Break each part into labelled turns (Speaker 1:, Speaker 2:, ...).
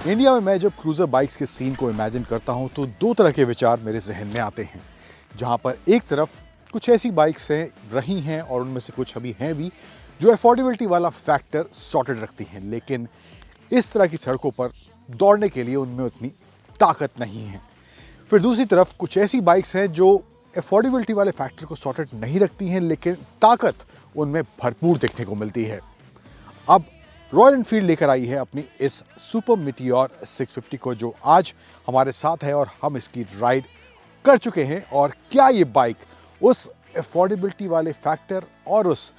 Speaker 1: India में मैं जब क्रूज़र बाइक्स के सीन को इमेजिन करता हूं तो दो तरह के विचार मेरे जहन में आते हैं। जहां पर एक तरफ कुछ ऐसी बाइक्स हैं रही हैं और उनमें से कुछ अभी हैं भी जो अफोर्डेबिलिटी वाला फैक्टर सॉर्टेड रखती हैं, लेकिन इस तरह की सड़कों पर दौड़ने के लिए उनमें उतनी ताकत नहीं है। फिर दूसरी तरफ कुछ ऐसी बाइक्स हैं जो अफोर्डेबिलिटी वाले फैक्टर को सॉर्टेड नहीं रखती हैं, लेकिन ताकत उनमें भरपूर देखने को मिलती है। अब रॉयल एनफील्ड लेकर आई है अपनी इस सुपर मीटियोर 650 को, जो आज हमारे साथ है और हम इसकी राइड कर चुके हैं। और क्या ये बाइक उस अफोर्डेबिलिटी वाले फैक्टर और उस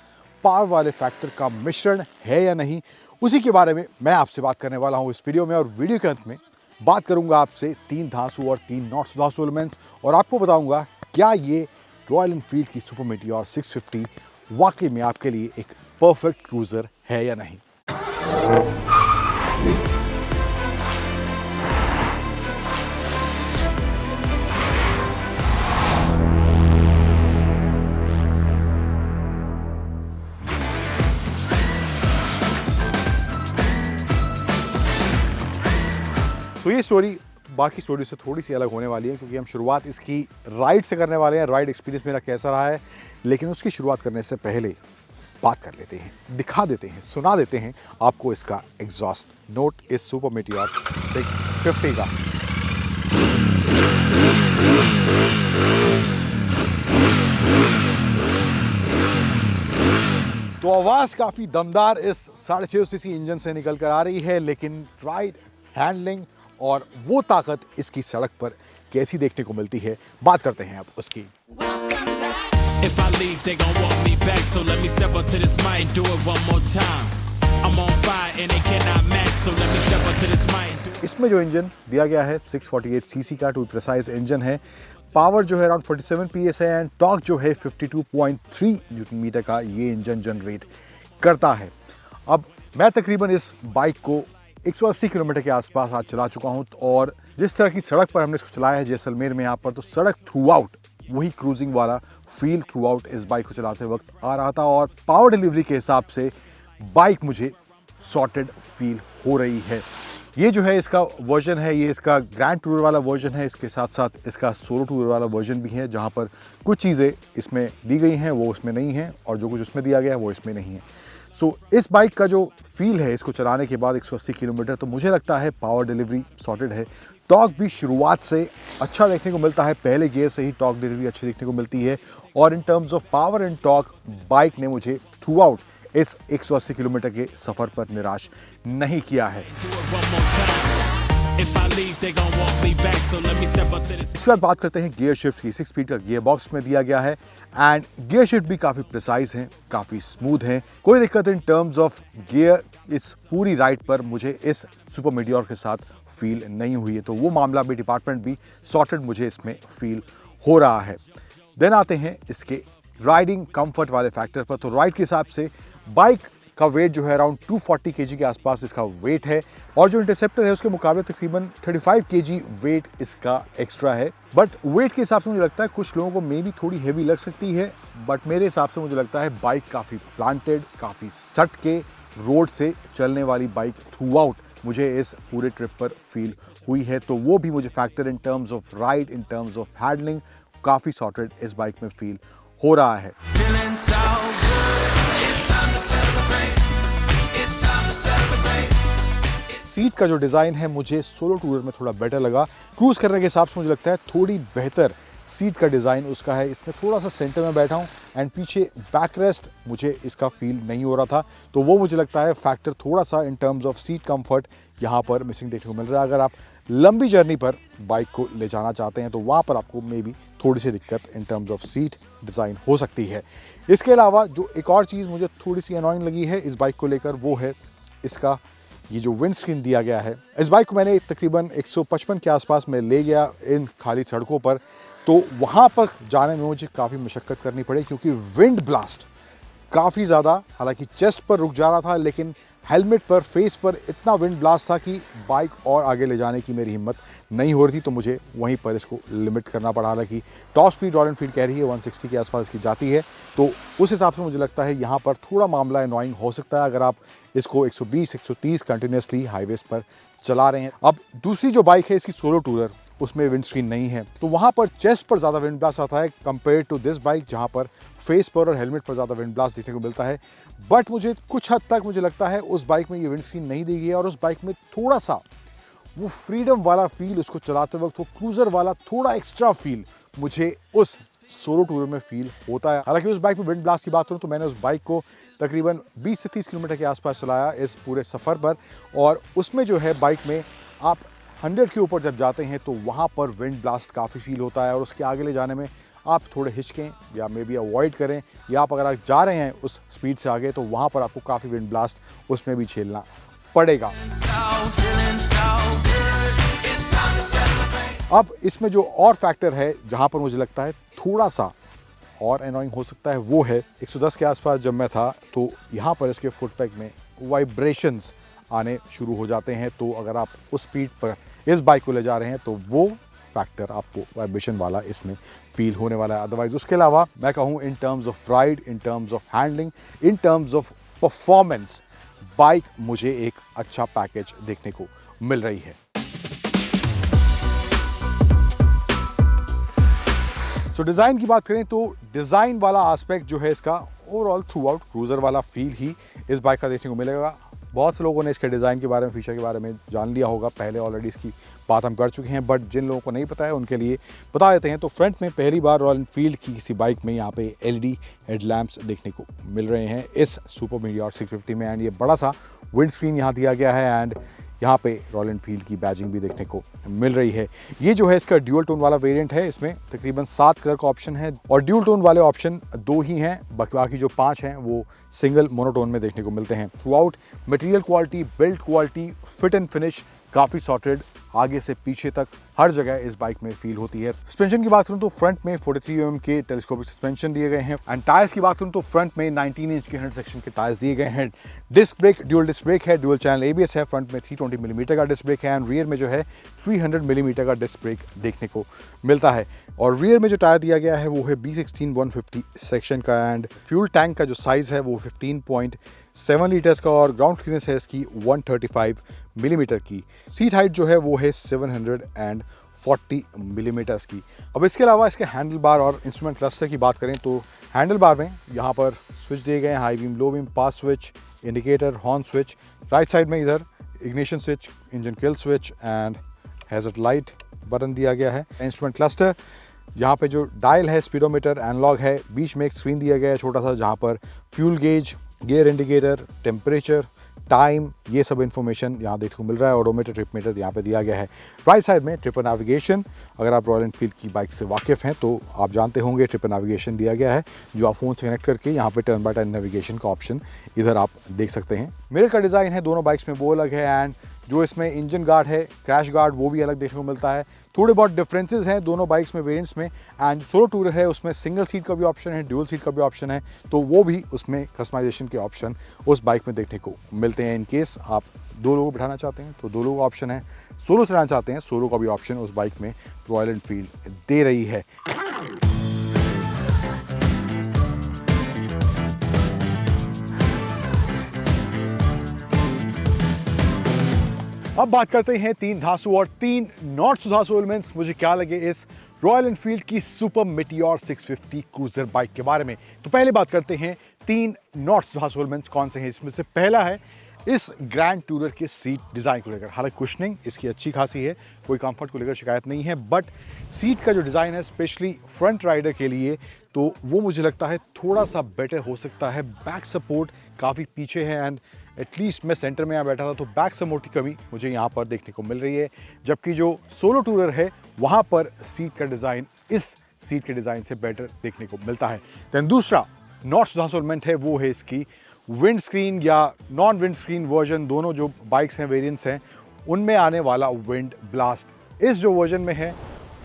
Speaker 1: पावर वाले फैक्टर का मिश्रण है या नहीं, उसी के बारे में मैं आपसे बात करने वाला हूं इस वीडियो में। और वीडियो के अंत में बात करूंगा आपसे 3 धांसू और 3 नॉट धांसू एलिमेंट्स, और आपको बताऊंगा क्या ये रॉयल एनफील्ड की सुपर मीटियोर 650 वाकई में आपके लिए एक परफेक्ट क्रूजर है या नहीं। तो ये स्टोरी बाकी स्टोरी से थोड़ी सी अलग होने वाली है, क्योंकि हम शुरुआत इसकी राइड से करने वाले हैं। राइड एक्सपीरियंस मेरा कैसा रहा है, लेकिन उसकी शुरुआत करने से पहले बात कर लेते हैं, दिखा देते हैं, सुना देते हैं आपको इसका एग्जॉस्ट नोट इस सुपर मीटियोर 650 का। तो आवाज काफी दमदार इस 650 सीसी इंजन से निकल कर आ रही है, लेकिन राइड, हैंडलिंग और वो ताकत इसकी सड़क पर कैसी देखने को मिलती है, बात करते हैं अब उसकी।
Speaker 2: If I leave, they gon' want me back, so let me step up to this mic and do it one more time. I'm on fire and they cannot match, so let me step up to this mic.
Speaker 1: इसमें जो engine दिया गया है 648 CC का to precise engine है। Power जो है around 47 PS है एंड टॉर्क जो है 52.3 न्यूटन मीटर का ये इंजन जनरेट करता है। अब मैं तकरीबन इस बाइक को 180 किलोमीटर के आसपास आज चला चुका हूँ, और जिस तरह की सड़क पर हमने इसको चलाया है जैसलमेर में यहाँ पर, तो सड़क थ्रू आउट वही क्रूजिंग वाला फील थ्रू आउट इस बाइक को चलाते वक्त आ रहा था। और पावर डिलीवरी के हिसाब से बाइक मुझे सॉर्टेड फील हो रही है। ये जो है इसका वर्जन है, ये इसका ग्रैंड टूर वाला वर्जन है। इसके साथ साथ इसका सोलो टूर वाला वर्जन भी है, जहाँ पर कुछ चीज़ें इसमें दी गई हैं वो उसमें नहीं हैं, और जो कुछ उसमें दिया गया है वो इसमें नहीं है। सो इस बाइक का जो फील है इसको चलाने के बाद 180 किलोमीटर, तो मुझे लगता है पावर डिलीवरी सॉर्टेड है। टॉर्क भी शुरुआत से अच्छा देखने को मिलता है, पहले गियर से ही टॉर्क डिलीवरी अच्छी देखने को मिलती है। और in terms of power and torque bike ने मुझे थ्रू आउट इस 180 किलोमीटर के सफ़र पर निराश नहीं किया है। इसके बाद बात करते हैं गियर शिफ्ट की। 6 स्पीड का गियर बॉक्स में दिया गया है एंड गियर शिफ्ट भी काफ़ी प्रिसाइज हैं, काफ़ी स्मूथ हैं। कोई दिक्कत इन टर्म्स ऑफ गियर इस पूरी राइड पर मुझे इस सुपर मीटियोर के साथ फील नहीं हुई है, तो वो मामला भी, डिपार्टमेंट भी सॉर्टेड मुझे इसमें फील हो रहा है। देन आते हैं इसके राइडिंग कंफर्ट वाले फैक्टर पर। तो राइड के हिसाब से बाइक का वेट जो है अराउंड 240 kg के आसपास इसका वेट है, और जो इंटरसेप्टर है उसके मुकाबले तकरीबन 35 kg वेट इसका एक्स्ट्रा है। बट वेट के हिसाब से मुझे लगता है कुछ लोगों को मे भी थोड़ी हैवी लग सकती है, बट मेरे हिसाब से मुझे लगता है बाइक काफ़ी प्लांटेड, काफ़ी सट के रोड से चलने वाली बाइक थ्रू आउट मुझे इस पूरे ट्रिप पर फील हुई है। तो वो भी मुझे factor in terms of ride, in terms of handling काफ़ी सॉर्टेड इस बाइक में फील हो रहा है। सीट का जो डिज़ाइन है मुझे सोलो टूर में थोड़ा बेटर लगा। क्रूज करने के हिसाब से मुझे लगता है थोड़ी बेहतर सीट का डिज़ाइन उसका है। इसमें थोड़ा सा सेंटर में बैठा हूँ एंड पीछे बैक रेस्ट मुझे इसका फील नहीं हो रहा था, तो वो मुझे लगता है फैक्टर थोड़ा सा in terms of seat comfort यहाँ पर मिसिंग देखने को मिल रहा है। अगर आप लंबी जर्नी पर बाइक को ले जाना चाहते हैं तो वहाँ पर आपको मे बी थोड़ी सी दिक्कत in terms of seat design हो सकती है। इसके अलावा जो एक और चीज़ मुझे थोड़ी सी अनॉइंग लगी है इस बाइक को लेकर, वो है इसका ये जो विंड स्क्रीन दिया गया है। इस बाइक को मैंने तकरीबन 155 के आसपास में ले गया इन खाली सड़कों पर, तो वहाँ पर जाने में मुझे काफ़ी मशक्क़त करनी पड़ी, क्योंकि विंड ब्लास्ट काफ़ी ज़्यादा, हालांकि चेस्ट पर रुक जा रहा था, लेकिन हेलमेट पर, फेस पर इतना विंड ब्लास्ट था कि बाइक और आगे ले जाने की मेरी हिम्मत नहीं हो रही थी, तो मुझे वहीं पर इसको लिमिट करना पड़ा। हालांकि टॉप स्पीड रॉयल एनफील्ड कह रही है 160 के आसपास इसकी जाती है, तो उस हिसाब से मुझे लगता है यहाँ पर थोड़ा मामला एनॉइंग हो सकता है अगर आप इसको 120-130 कंटिन्यूसली हाईवेज पर चला रहे हैं। अब दूसरी जो बाइक है इसकी सोलो टूरर, उसमें विंड स्क्रीन नहीं है, तो वहाँ पर चेस्ट पर ज़्यादा विंड ब्लास्ट आता है कंपेयर टू दिस बाइक, जहाँ पर फेस पर और हेलमेट पर ज़्यादा विंड ब्लास्ट देखने को मिलता है। बट मुझे कुछ हद तक मुझे लगता है उस बाइक में ये विंड स्क्रीन नहीं दी गई है और उस बाइक में थोड़ा सा वो फ्रीडम वाला फील, उसको चलाते वक्त वो क्रूज़र वाला थोड़ा एक्स्ट्रा फील मुझे उस सोलो टूर में फील होता है। हालांकि उस बाइक में विंड ब्लास्ट की बात करूं तो मैंने उस बाइक को तकरीबन 20 से 30 किलोमीटर के आसपास चलाया इस पूरे सफ़र पर, और उसमें जो है बाइक में आप 100 के ऊपर जब जाते हैं तो वहाँ पर विंड ब्लास्ट काफ़ी फील होता है और उसके आगे ले जाने में आप थोड़े हिचकें या मे बी अवॉइड करें, या आप अगर आप जा रहे हैं उस स्पीड से आगे तो वहाँ पर आपको काफ़ी विंड ब्लास्ट उसमें भी झेलना पड़ेगा। अब इसमें जो और फैक्टर है जहाँ पर मुझे लगता है थोड़ा सा और एनॉइंग हो सकता है वो है 110 के आसपास जब मैं था तो यहाँ पर इसके फुट पैक में वाइब्रेशंस आने शुरू हो जाते हैं। तो अगर आप उस स्पीड पर इस बाइक को ले जा रहे हैं तो वो फैक्टर आपको वाइब्रेशन वाला इसमें फील होने वाला है। अदरवाइज उसके अलावा मैं कहूँ in terms of ride, in terms of handling, in terms of performance, bike मुझे एक अच्छा पैकेज देखने को मिल रही है। सो डिज़ाइन की बात करें तो डिज़ाइन वाला एस्पेक्ट जो है इसका ओवरऑल थ्रू आउट क्रूज़र वाला फील ही इस बाइक का देखने को मिलेगा। बहुत से लोगों ने इसके डिज़ाइन के बारे में, फीचर के बारे में जान लिया होगा, पहले ऑलरेडी इसकी बात हम कर चुके हैं, बट जिन लोगों को नहीं पता है उनके लिए बता देते हैं। तो फ्रंट में पहली बार रॉयल एनफील्ड की किसी बाइक में यहाँ पे एलईडी हेडलैम्प्स देखने को मिल रहे हैं इस सुपर मीटियोर 650 में, एंड ये बड़ा सा विंड स्क्रीन यहाँ दिया गया है, एंड यहाँ पे रॉयल एनफील्ड की बैजिंग भी देखने को मिल रही है। ये जो है इसका ड्यूअल टोन वाला वेरिएंट है, इसमें तकरीबन 7 कलर का ऑप्शन है और ड्यूअल टोन वाले ऑप्शन 2 ही हैं, बाकी जो 5 हैं वो सिंगल मोनोटोन में देखने को मिलते हैं। Through out material quality, build quality, fit and finish काफ़ी सॉर्टेड, आगे से पीछे तक हर जगह इस बाइक में फील होती है। सस्पेंशन की बात करूं तो फ्रंट में 43 mm के टेलीस्कोपिक सस्पेंशन दिए गए हैं, एंड टायर्स की बात करूं तो फ्रंट में 19 इंच के 100 सेक्शन के टायर्स दिए गए हैं। Disc brake dual disc brake है, ड्यूल चैनल ABS है, फ्रंट में 320 मिलीमीटर का डिस्क ब्रेक है, एंड रियर में जो है 300 मिलीमीटर का डिस्क ब्रेक देखने को मिलता है। और रियर में जो टायर दिया गया है वो है B16 150 सेक्शन का, एंड फ्यूल टैंक का जो साइज़ है वो 15.7 लीटर्स का, और ग्राउंड क्लियरेंस है इसकी 135 मिलीमीटर की। सीट हाइट जो है वो है 740 मिलीमीटर्स की। अब इसके अलावा इसके हैंडल बार और इंस्ट्रूमेंट क्लस्टर की बात करें तो हैंडल बार में यहाँ पर स्विच दिए गए हैं, high beam, low beam, pass switch, indicator, horn switch. Right side में इधर ignition switch, engine kill switch and hazard light button दिया गया है। इंस्ट्रूमेंट क्लस्टर, यहाँ पे जो डायल है, स्पीडोमीटर, एनालॉग है, बीच में एक स्क्रीन दिया गया है छोटा सा जहाँ पर fuel gauge, gear indicator, temperature, time, ये सब इन्फॉर्मेशन यहाँ देखने को मिल रहा है। ऑडोमीटर, ट्रिप मीटर यहाँ पे दिया गया है। राइट साइड में ट्रिपर नेविगेशन, अगर आप रॉयल एनफील्ड की बाइक से वाकिफ़ हैं तो आप जानते होंगे ट्रिपर नेविगेशन दिया गया है, जो आप फ़ोन से कनेक्ट करके यहाँ पे टर्न बाय टर्न नेविगेशन का ऑप्शन इधर आप देख सकते हैं। मिरर का डिज़ाइन है दोनों बाइक्स में वो अलग है, एंड जो इसमें इंजन गार्ड है, क्रैश गार्ड, वो भी अलग देखने को मिलता है। थोड़े बहुत डिफरेंसेस हैं दोनों बाइक्स में, वेरिएंट्स में, एंड सोलो टूरर है उसमें सिंगल सीट का भी ऑप्शन है, ड्यूअल सीट का भी ऑप्शन है, तो वो भी उसमें कस्टमाइजेशन के ऑप्शन उस बाइक में देखने को मिलते हैं। इन केस आप 2 लोगों को बिठाना चाहते हैं तो 2 लोगों का ऑप्शन है, सोलो चलाना चाहते हैं सोलो का भी ऑप्शन उस बाइक में रॉयल एनफील्ड दे रही है। अब बात करते हैं 3 धांसू और 3 नॉट सुधांसू एलिमेंट्स मुझे क्या लगे इस रॉयल एनफील्ड की सुपर मीटियोर 650 क्रूजर बाइक के बारे में। तो पहले बात करते हैं 3 नॉट सुधांसू एलिमेंट्स कौन से हैं। इसमें से पहला है इस ग्रैंड टूरर के सीट डिज़ाइन को लेकर। हालांकि कुशनिंग इसकी अच्छी खासी है, कोई कंफर्ट को लेकर शिकायत नहीं है, बट सीट का जो डिज़ाइन है स्पेशली फ्रंट राइडर के लिए तो वो मुझे लगता है थोड़ा सा बेटर हो सकता है। बैक सपोर्ट काफ़ी पीछे है, एंड एटलीस्ट मैं सेंटर में यहाँ बैठा था तो बैक सपोर्ट की कमी मुझे यहाँ पर देखने को मिल रही है, जबकि जो सोलो टूरर है वहाँ पर सीट का डिज़ाइन इस सीट के डिज़ाइन से बेटर देखने को मिलता है। दैन दूसरा नॉट सुधांसू एलिमेंट है वो है इसकी विंड स्क्रीन या नॉन विंड स्क्रीन वर्जन, दोनों जो बाइक्स हैं, वेरिएंट्स हैं, उनमें आने वाला विंड ब्लास्ट। इस जो वर्जन में है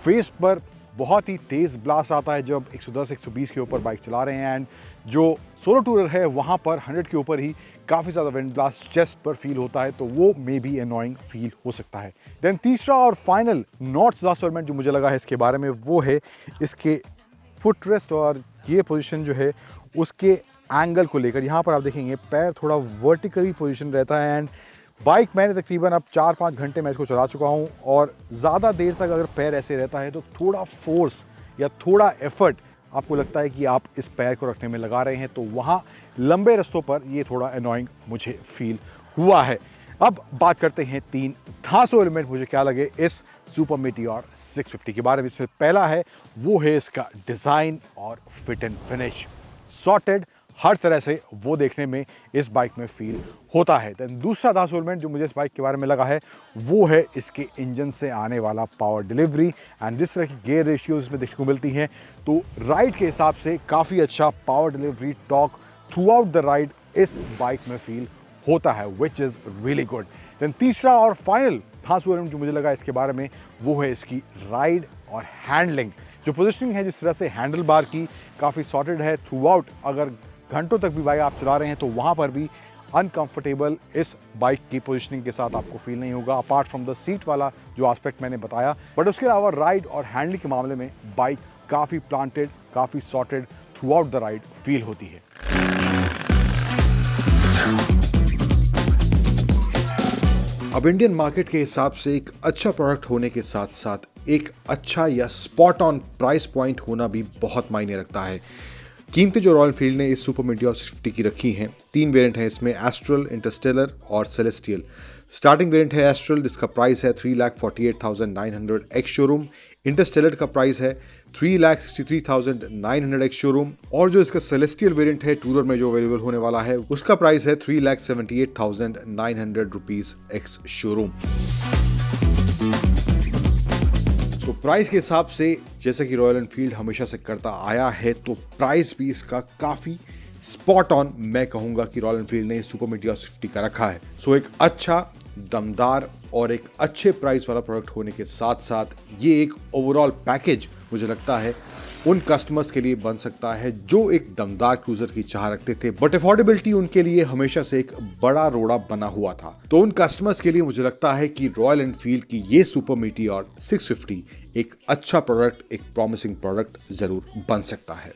Speaker 1: फेस पर बहुत ही तेज़ ब्लास्ट आता है जब 110-120 के ऊपर बाइक चला रहे हैं, एंड जो सोलो टूरर है वहाँ पर 100 के ऊपर ही काफ़ी ज़्यादा विंड ब्लास्ट चेस्ट पर फील होता है, तो वो मे बी एनोइंग फील हो सकता है। देन तीसरा और फाइनल नॉट लास्ट एलिमेंट जो मुझे लगा है इसके बारे में, वो है इसके फुट रेस्ट और ये पोजीशन जो है उसके एंगल को लेकर। यहाँ पर आप देखेंगे पैर थोड़ा वर्टिकली पोजीशन रहता है, एंड बाइक मैंने तकरीबन अब 4-5 घंटे मैं इसको चला चुका हूँ, और ज़्यादा देर तक अगर पैर ऐसे रहता है तो थोड़ा फोर्स या थोड़ा एफर्ट आपको लगता है कि आप इस पैर को रखने में लगा रहे हैं, तो वहाँ लंबे रास्तों पर ये थोड़ा एनोइंग मुझे फील हुआ है। अब बात करते हैं 3 धांसू एलिमेंट मुझे क्या लगे इस सुपर मीटियोर 650 के बारे में। इससे पहला है वो है इसका डिज़ाइन और फिट एंड फिनिश। सॉर्टेड हर तरह से वो देखने में इस बाइक में फील होता है। देन दूसरा धांसू एलिमेंट जो मुझे इस बाइक के बारे में लगा है वो है इसके इंजन से आने वाला पावर डिलीवरी, एंड जिस तरह की गेयर रेशियोज इसमें देखने को मिलती हैं तो राइड के हिसाब से काफ़ी अच्छा power delivery torque throughout the ride इस बाइक में फील होता है, which is really good. Then तीसरा और फाइनल धांसू एलिमेंट जो मुझे लगा इसके बारे में वो है इसकी राइड और हैंडलिंग। जो पोजिशनिंग है जिस तरह से हैंडल बार की काफ़ी सॉर्टेड है थ्रू आउट, अगर घंटों तक भी बाइक आप चला रहे हैं तो वहाँ पर भी अनकंफर्टेबल इस बाइक की पोजीशनिंग के साथ आपको फील नहीं होगा, अपार्ट फ्रॉम द सीट वाला जो एस्पेक्ट मैंने बताया। बट उसके अलावा राइड और हैंडलिंग के मामले में बाइक काफ़ी प्लांटेड, काफ़ी sorted through out the ride feel होती है। अब इंडियन मार्केट के हिसाब से एक अच्छा प्रोडक्ट होने के साथ साथ एक अच्छा या स्पॉट ऑन प्राइस पॉइंट होना भी बहुत मायने रखता है। कीमतें जो रॉयल एनफील्ड ने इस सुपर मीटियोर 650 की रखी हैं, 3 वेरिएंट हैं इसमें, एस्ट्रल, इंटरस्टेलर और सेलेस्टियल। स्टार्टिंग वेरिएंट है एस्ट्रल जिसका प्राइस है 3,48,900 एक्स शोरूम। इंटरस्टेलर का प्राइस है 3,63,900 एक्स शोरूम, और जो इसका सेलेस्टियल वेरिएंट है टूरर में जो अवेलेबल होने वाला है उसका प्राइस है 3,78,900 रुपीज एक्स शोरूम। तो प्राइस के हिसाब से जैसा कि रॉयल एनफील्ड हमेशा से करता आया है, तो प्राइस भी इसका काफ़ी स्पॉट ऑन मैं कहूँगा कि रॉयल एनफील्ड ने सुपर मीटियोर 650 का रखा है। सो एक अच्छा, दमदार और एक अच्छे प्राइस वाला प्रोडक्ट होने के साथ साथ ये एक ओवरऑल पैकेज मुझे लगता है उन कस्टमर्स के लिए बन सकता है जो एक दमदार क्रूजर की चाह रखते थे, बट अफोर्डेबिलिटी उनके लिए हमेशा से एक बड़ा रोड़ा बना हुआ था। तो उन कस्टमर्स के लिए मुझे लगता है कि रॉयल एनफील्ड की ये सुपर मीटियोर 650 एक अच्छा प्रोडक्ट, एक प्रॉमिसिंग प्रोडक्ट जरूर बन सकता है।